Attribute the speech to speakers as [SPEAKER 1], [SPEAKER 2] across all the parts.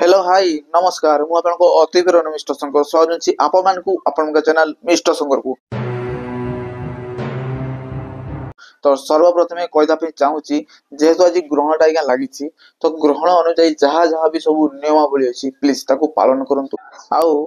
[SPEAKER 1] Hello hi नमस्कार मु आपनको Ativeer mister Shankar स्वागत आपण मानकु आपनका चैनल मिस्टर शंकर को। तो सर्वप्रथमे कहदा पे चाहूची जेहेतु आज ग्रहणटा आज्ञा लागी तो ग्रहण अनुଯାयी जहाँ जहाँ भी सब नियमावली अच्छी प्लीज ताकू पालन करंतु आउ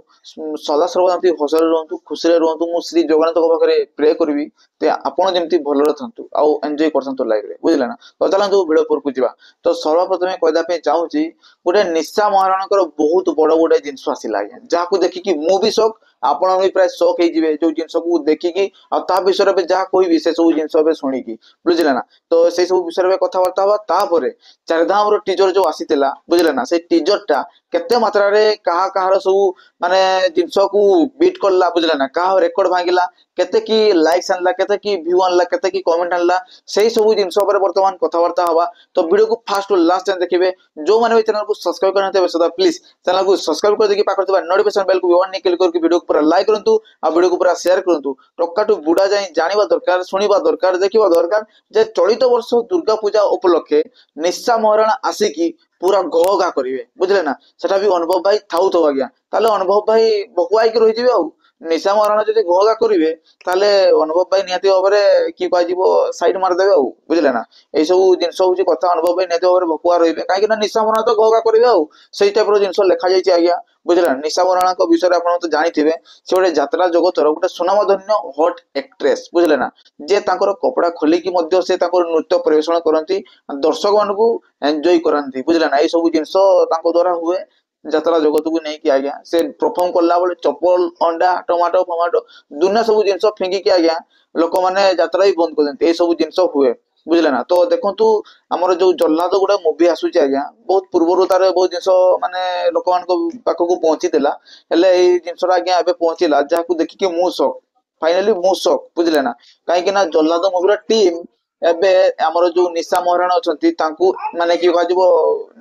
[SPEAKER 1] सदा सर्वदा हसरे रुहतु खुशी रुहतु मु श्री जगन्नाथ पाखे प्रे करी ते आपण जमती भलरे थांतु आउ एंजॉय करथंतु लाइफ रे बुझिला ना। तो चलंतु वीडियो पर जिवा। तो सर्वप्रथमे कहदा पे चाहूची गोटे निशा महाराणकर बहुत बड़ गोटे जिनस आसिला जहाँ देखिकी मु भी शौक आपण भी प्राय शौक हो जो जिनस को देखिकी आ विषय जहाँ कहि से सब जिनस शुणिकी बुझिले ना। तो से सब विषय कथबार्ता हवा तापर चारिधाम रो टीजर जो आसीला बुझिले ना से टीजर टा केते मात्रा रे कहा कहार सब माने जिनस को बीट करला बुझिले ना कहा रेकॉर्ड भांगिला केते की लाइक्स आनला केते की व्यू आनला केते की कमेंट आनला सेही सब जिनस पर वर्तमान कथबार्ता हवा। तो वीडियो को फास्ट टू लास्ट टाइम देखिबे जो माने चैनल को सब्सक्राइब करना है सदा प्लीज चैनल को सब्सक्राइब कर देकी पाकर नोटिफिकेशन बेल को ऑन नहीं क्लिक करके वीडियो को पूरा लाइक करंतु आ वीडियो को पूरा शेयर करंतु टक्का टू बुढ़ा जाई जानिबा दरकार सुनिबा दरकार देखिबा दरकार जे चलित वर्ष दुर्गा पूजा उपलक्षे निशा महाराणा आसिकी पूरा घ घा करिवे बुझले ना सेटा भी अनुभव भाई थाउ तो आज्ञा ताले अनुभव भाई बकुआई के रहि जिवे आ निशा महाराणा जदि घ घा करिवे ताले अनुभव भाई निहाती भाबरे की कह जीवो साइड मार देबे आ बुझले ना ए सब जिंस होची कथा अनुभव भाई निहाती भाबरे बकुआ रहिबे काहे ना निशा महाराणा तो घ घा करिवे आ सेही टाइप रो जिंस लेखा जाईची आज्ञा बुझले ना। निशा महाराणा को विषय आपण तो जानिथिबे से गोटे यात्रा जगतर गोटे सुनामधन्य हॉट एक्ट्रेस बुझले ना जे तांकर कपड़ा खोलिकी मध्य से तांकर नृत्य परिवेषण करंती दर्शक मानकू एंजॉय करंती बुझले ना। ए सब जिंस तांको द्वारा हुए यात्रा जगत को नहीं कि आज्ञा से परफॉर्म करला बेले चप्पल अंडा टमाटो फमाटो दुनिया सब जिंस फिंगिकी आज्ञा लोक माने यात्रा ही बंद कर देते ए सब जिंस हुए बुझले ना। तो देखंतु हमर जो जल्लाद गुडा मूवी आसुची आज्ञा बहुत पूर्वरु तार बहुत जिंस माने लोक मान को पाखो को पहुंची देला हेले ए जिंसरा आज्ञा एबे पहुंचीला जहा को देखि के मु शॉक फाइनली मु शॉक बुझले ना काहे कि ना जल्लाद मूवीर टीम एबे हमर जो निशा महाराणा अछंती तांकू माने कि कहजिबो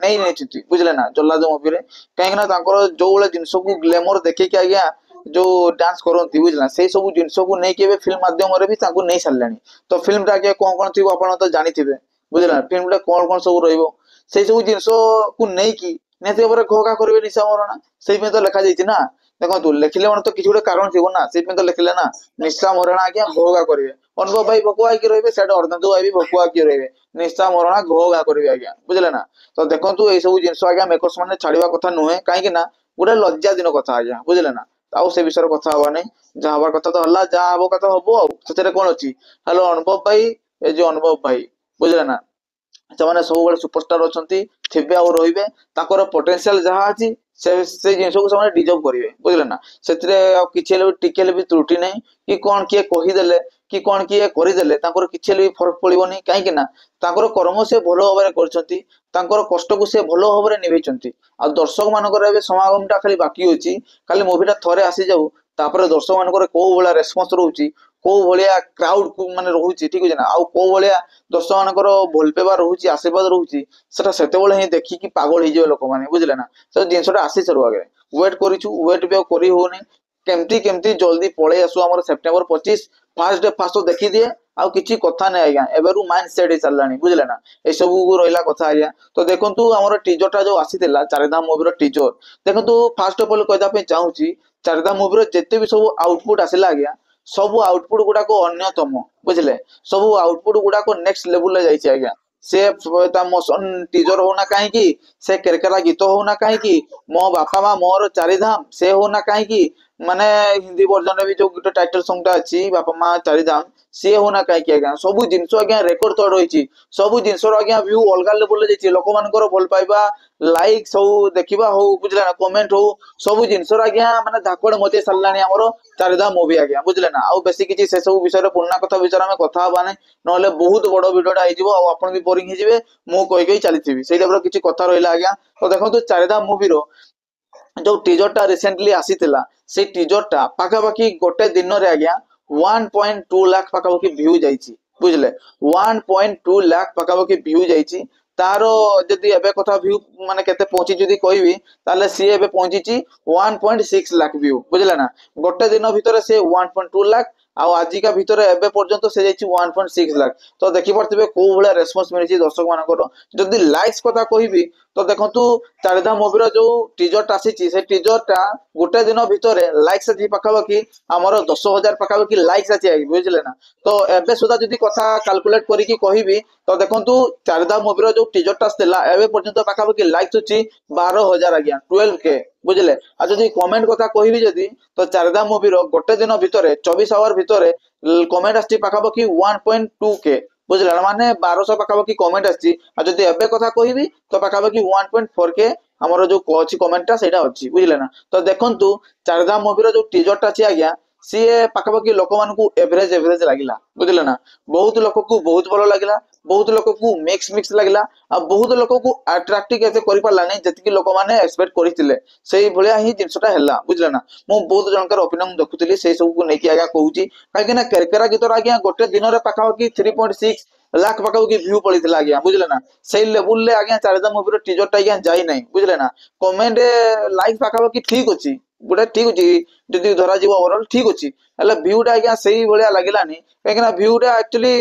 [SPEAKER 1] नहीं नेचिति बुझले ना जल्लाद मूवी रे काहे कि ना तांकर जो वाला जिंस को ग्लैमर देखि के आज्ञा जो डांस करती बुझला से सब जिनस को नहीं के फिल्म माध्यम रे भी तांको नहीं सारलानी। तो फिल्म टा के कोन कोन थिबो आपण तो जानिथिबे बुझला फिल्म टा कोन कोन सब रहइबो से सब जिनस को नहीं की नेते ऊपर घोगा करबे निशा महाराणा सेहि में तो लिखा जाइछि ना देखो लिखिले मन तो किछु गोटे कारण थिबो ना सेहि में तो लिखिले ना निशा महाराणा आज्ञा घोगा करबे अनुभव भाई भकुआ की रहिबे सेटा अर्धंतु भाई भी भकुआ की रहिबे निशा महाराणा घोगा करबे आज्ञा बुझले ना। तो देखंतु ए सब जिनस आज्ञा मेकर्स माने छाड़ीबा कथा नुहे काहे कि ना गोटे लज्जा दिन कथा आज्ञा बुझले ना आउ से विषय कथा हवा नहीं जहाँ हवा कथा तो हला जहाँ हबो कथा हबो आ सेतरे कोन अछि हेलो अनुभव भाई ए जो अनुभव भाई बुझले ना से सब बड़े सुपरस्टार अछंती थिबे आ रहिबे ताकर पोटेंशियल जहाँ अछि से जिनस को से डिजर्व करिवे बुझले ना सेतरे किछेले टिकेले भी त्रुटि नहीं कि कोन किए कहि देले कि कोन किए करि देले ताकर किछेले भी फरक पड़िबो नहीं काहे कि ना ताकर कर्म से भलो भाबरे करछंती तांकर कष्ट को से भलो भाबरे निभैछंती आ दर्शक मानकर एबे समागम टा खाली बाकी होची खाली मूवी टा थरे आसी जाऊ तापर दर्शक मानकर को भला रेस्पॉन्स रहउची को भलिया क्राउड को माने रहउची ठीक होची ना आ को भलिया दर्शक मानकर भल पेबा रहउची आशीर्वाद रहउची सेटा सेते बेले ही देखि कि पागल ही जे लोक माने बुझले ना तो जिनसटा आसी सरो आगे वेट करिछु वेट भी करी होनी केमती केमती जल्दी पळे आसु हमर सेप्टेम्बर 25 फर्स्ट डे फास्ट तो देखि दिए आ किछि कथा नै आज्ञा एबेरु माइंड सेट चललानी बुझले ना ए सब को रहिला कथा आज्ञा। तो देखंतु हमर टीजर टा जो आसीतेला चारिधाम मूवी रो टीजर देखंतु फर्स्ट ऑफ ऑल कहदा पे चाहूची चारिधाम मूवी रो जते भी सब आउटपुट आसिला आज्ञा सब आउटपुट गुडा को अन्यतम बुझले सब आउटपुट गुडा को नेक्स्ट लेवल ले जाइछि आज्ञा से मोशन टीजर होना कहीं की से केरकेरा गीत होना कहीं की मो बापा माँ मोर चारिधाम से होना कहीं की माने हिंदी वर्जन भी जो गोटे टाइटल सॉन्ग टा अछि बापा माँ चारिधाम सी होना कहीं की आज्ञा सब जिनस आज्ञा रेकर्ड तोड़ रही सब जिनस आज्ञा व्यू अलग लेवल जाइए लोक मानकर भल पाइबा लाइक सब देखा हो बुझले ना कमेंट हो सब जिनस आज्ञा माने धाकड़ मचे सारलानी हमर चारिधाम मूवी आज्ञा बुझले ना आउ बेसी किछि से सब विषय पुराना कथा विषय में कथा हबा नै नले बहुत बड़ वीडियोटा आइजिवो आ आपण भी बोरिंग ही जिवे मु कहि कहि चलीथिबी सेटा पर किछि कथा रहिला आज्ञा। तो देखंतु चारिधाम मूवी रो जो टीजर टा रिसेंटली आसीतिला से टीजर टा पाखा पाखी गोटे दिन रे आज्ञा 1.2 लाख पाखा पाखी व्यू जाइछि बुझले 1.2 लाख पाखा पाखी व्यू जाइछि तारो जदि एबे कथा व्यू माने केते पहुंची जदि कहबी ताले सी एबे पहुंची 1.6 लाख व्यू बुझले ना गोटे दिन भितर से 1.2 लाख आजिका भितर एबे पर्यंत से जाइछि 1.6 लाख। तो देखि पारथिबे को भलिया रेस्पॉन्स मिलिछि दर्शक मानकर। जदि लाइक्स कथा कहिबी तो देखंतु चारिधाम मूवीर जो टीजर आसीछि से टीजर गोटे दिन भितर लाइक्स अछि पाखापाखि हमर 10,000 पाखापाखि लाइक्स अछि बुझिले ना। तो एबे सुधा जदि कथा कैलकुलेट करिकि कहिबी तो देखंतु चारिधाम मूवीर जो टीजर आस्थिला एबे पर्यंत पाखापाखि लाइक्स अछि 12,000 आज्ञा 12K बुझिले। आ जदि कमेंट कथा कहिबी जदि तो चारिधाम मूवीर गोटे दिन भितर 24 आवर भितर कमेंट आछि पाखापाखि 1.2K बुझिले माने 1200 पाखापाखि कमेंट आछि। आ जदि एबे कथा कहिबी तो पाखापाखि 1.4K हमर जो अछि कमेंटटा सेटा अछि बुझिले ना। तो देखंतु चारिधाम मूवीर जो टीजरटा अछि आज्ञा सीए पाखापाखि लोक मानकु एवरेज एवरेज लागिला बुझिले ना। बहुत लोक को बहुत भलो लागिला, बहुत लोक को मिक्स मिक्स लागिला, आ बहुत लोक को अट्रैक्टिव एते करि पाला नै जति कि लोक माने एक्सपेक्ट करिथिले सेही भलिया ही जिंसटा हैला बुझिले ना। मु बहुत जनकर ओपिनियन देखुथिली सेही सब को नेकी आज्ञा कहूची काहे ना केरकेरा गीतर आज्ञा गोटे दिन रे पाखापाखि 3.6 लाख पाखापाखि व्यू पड़िथिला आज्ञा बुझिले ना। सेही लेवल ले आज्ञा चारिधाम मूवीर टीजरटा आज्ञा जाई नै बुझिले ना। कमेंट लाइक पाखापाखि ठीक अछि गोटे ठीक अछि जदि धरा जीव ओवरऑल ठीक अछि हेले व्यूटा आज्ञा सेही भलिया लागिलानी काहे ना व्यूटा एक्चुअली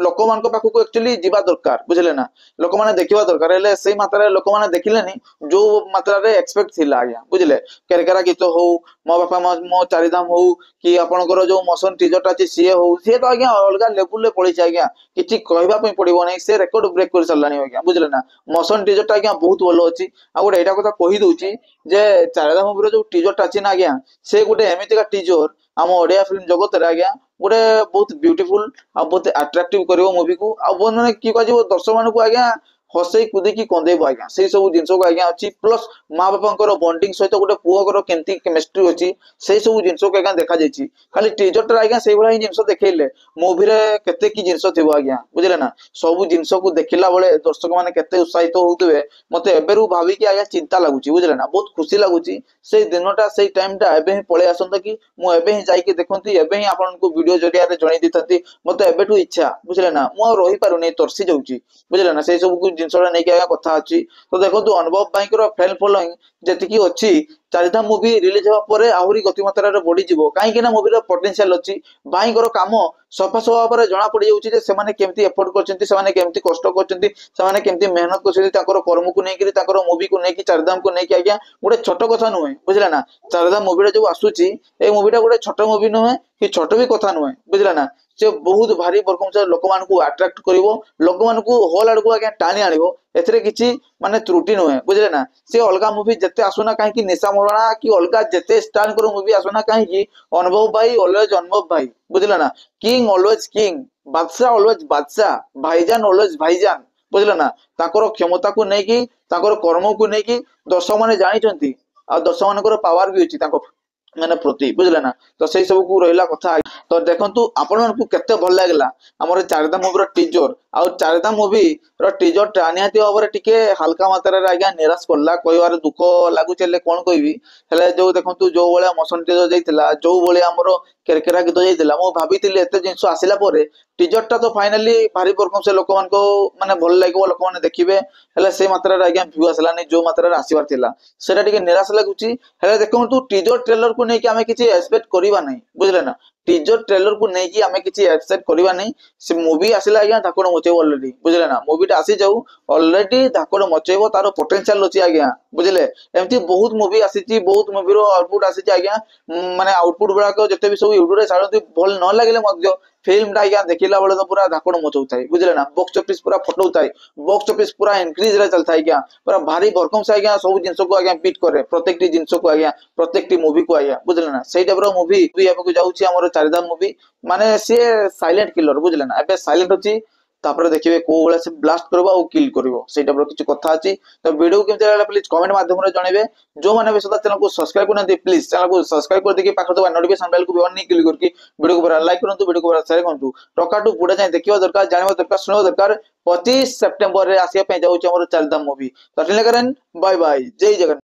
[SPEAKER 1] लोक मान पाखक एक्चुअली जीवा दरकार बुझिले ना। लोक माने देखिबा दरकार हेले सेही मात्रा लोक माने देखिलेनी जो मात्रा रे एक्सपेक्ट थिला आज्ञा बुझिले। केरकेरा गीत हो मो बापा मो चारिधाम हो कि आपनकर जो मोशन टीजरटा अछि सीए हो से तो आज्ञा अलगा लेवल ले पळिछि आज्ञा किछि कहबा पई पड़िबो नै से रेकॉर्ड ब्रेक कर सरलानी आज्ञा बुझिले ना। मोशन टीजरटा आज्ञा बहुत भलो अछि। आ गोटे एटा कथा कहि दउछि जे चारिधाम मूवीर जो टीजरटा अछि ना आज्ञा से गोटे एमितिका टीजर हम ओडिया फिल्म जगत रे आज्ञा गोटे बहुत ब्यूटीफुल आ बहुत अट्रैक्टिव करिवो मूवी को आ बहुत माने की कहजिवो दर्शक मान को आज्ञा हसई कुदी की कंदेबो आज्ञा से सब जिंस को आज्ञा अछि। प्लस मां बापांकर बॉन्डिंग सहित गोटे पुओकर केमती केमिस्ट्री अछि से सब जिंस को आज्ञा देखा जायछि। खाली टीजर टर आज्ञा सेही भला ही जिंस देखेइले मूवी रे केते की जिंस थिबो आज्ञा बुझिले ना। सब जिंस को देखिला बेले दर्शक माने केते उत्साहित होउतबे मते एबेरु भाबी की आज्ञा चिंता लागुछि बुझिले ना। बहुत खुशी लागुछि से दिनटा से टाइमटा एबे ही पळे आसंता कि मु एबे ही जाई कि देखंती एबे ही आपन को वीडियो जरिया रे जणाई दितंती मते एबेठु इच्छा बुझिले ना। मु रही पारुनी तरसी जाउछि बुझिले ना। से सब को जिंसडा नै कि आज्ञा कथा अछि। तो देखंतु अनुभव भाईकर फैन फॉलोइंग जेतिकी अछि चारिधाम मूवी रिलीज होवा परे आहुरी गतिमात्रा रे बढ़ी जिवो काहे कि ना मूवी रो पोटेंशियल अछि। भाईकर काम सफा सफा पर जणा पड़ी जाउछि जे सेमाने केमती एफर्ट करचंती सेमाने केमती कष्ट करचंती सेमाने केमती मेहनत करचंती ताकर कर्म को नै कि ताकर मूवी को नै कि चारिधाम को नै कि आज्ञा गोटे छोट कथा नुहे बुझिले ना। चारिधाम मूवी रे जो आसुची ए मूवीटा गोटे छोट मूवी नुहे कि छोट भी कथा नुहे बुझिले ना। से बहुत भारी बरकम से लोक मान को अट्रैक्ट करिवो लोक मान को हॉल आड़ को आज्ञा टाणी आनिवो एथरे किछि माने त्रुटि नुहे बुझिले ना। से अलगा मूवी जते आसुना काहे कि निशा मोरना कि अलगा जते स्टार करो मूवी आसुना काहे कि अनुभव भाई ऑलवेज अनुभव भाई बुझिले ना। किंग ऑलवेज किंग बादशाह ऑलवेज बादशाह भाईजान ऑलवेज भाईजान बुझिले ना। ताकर क्षमता को नै कि ताकर कर्म को नै कि दर्शक माने जानिचंती आ दर्शक मानकर पावर भी अछि ताको माने प्रति बुझिले ना। तो सेही सब को रहिला कथा। तो देखंतु आपण मानकु केते भल लागला हमर चारिधाम मूवी रो टीजर आ चारिधाम मूवी रो टीजर टानियाती भाବରେ टिके हल्का मात्रा रे आज्ञा निराश करला कहवार दुख लागु चले कोन कहबी हेले जो देखंतु जो बळे मोशन टीजर जाइतिला जो बळे हमरो केरकेरा गीत जाइतिला मो भाबितिले एते जिंस आसिला परे टीजर टा तो फाइनली भारी बरकम से लोक मान को माने भल लागो लोक माने देखिबे हेले से मात्रा रे आज्ञा व्यू आसला नै जो मात्रा रे आसीबार थिला सेटा टिके निराश लागुची। हेले देखंतु टीजर ट्रेलर को नै कि हमें किछि एक्सपेक्ट करिबा नै बुझले ना। टीजर ट्रेलर को नै कि हमें किछि एक्सपेक्ट करिबा नै से मूवी आसिला आज्ञा धाकड़ मचेबो ऑलरेडी बुझले ना। मूवीटा आसी जाऊ ऑलरेडी धाकड़ मचेबो तारो पोटेंशियल अछि आज्ञा बुझले। एमती बहुत मूवी आसीची बहुत मूवी रो आउटपुट आसीची आज्ञा माने आउटपुट बडा को जते भी सब यूट्यूब रे छाडती भल न लागले मध्य फिल्म टा आज्ञा देखिला बेले तो पूरा धाकड़ मचौथाय बुझले ना। बॉक्स ऑफिस पूरा फटौथाय बॉक्स ऑफिस पूरा इंक्रीज रे चलथाय आज्ञा पूरा भारी भरकम से आज्ञा सब जिंस को आज्ञा बीट करे प्रत्येकटी जिंस को आज्ञा प्रत्येकटी मूवी को आज्ञा बुझले ना। सेही टाइप रो मूवी भी एबको जाउची हमर चारिधाम मूवी माने से साइलेंट किलर बुझले ना। एबे साइलेंट अछि तापर देखिबे को बळे से ब्लास्ट करबो आ किल करबो सेटा पर किछ कथा अछि। तो वीडियो केमते लागला प्लीज कमेंट माध्यम रे जणेबे जो माने भी सदा चैनल को सब्सक्राइब करनते प्लीज चैनल को सब्सक्राइब कर देके पाखो दबा नोटिफिकेशन बेल को भी ऑन नहीं क्लिक करके वीडियो को पूरा लाइक करंतु वीडियो को पूरा शेयर करंतु टकाटू पुडा जाय देखिबा दरकार जानिबा दरकार सुनिबा दरकार 25 सेप्टेम्बर रे आसिया पे जाउची हमर चारिधाम मूवी। तो अटले करन बाय बाय जय जगन्नाथ।